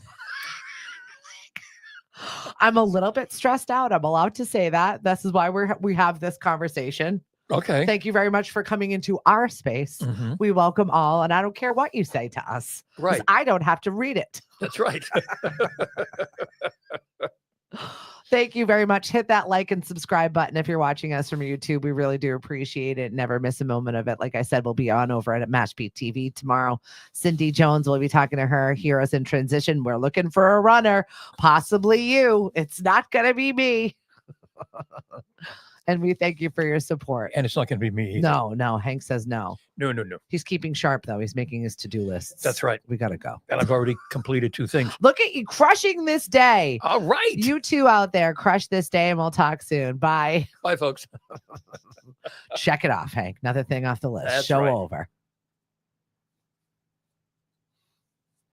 I'm a little bit stressed out. I'm allowed to say that. This is why we have this conversation. Okay. Thank you very much for coming into our space. Mhm. We welcome all, and I don't care what you say to us. 'Cause Right. I don't have to read it. That's right. Thank you very much. Hit that like and subscribe button if you're watching us from YouTube. We really do appreciate it. Never miss a moment of it. Like I said, we'll be on over at Mashpee TV tomorrow. Cindy Jones, we'll be talking to her. Heroes in Transition. We're looking for a runner, possibly you. It's not going to be me. And we thank you for your support. And it's not going to be me either. No. Hank says no. No. He's keeping sharp, though. He's making his to-do lists. That's right. We got to go. And I've already completed 2 things. Look at you crushing this day. All right. You two out there, crush this day, and we'll talk soon. Bye. Bye, folks. Check it off, Hank. Another thing off the list. That's Show right. over.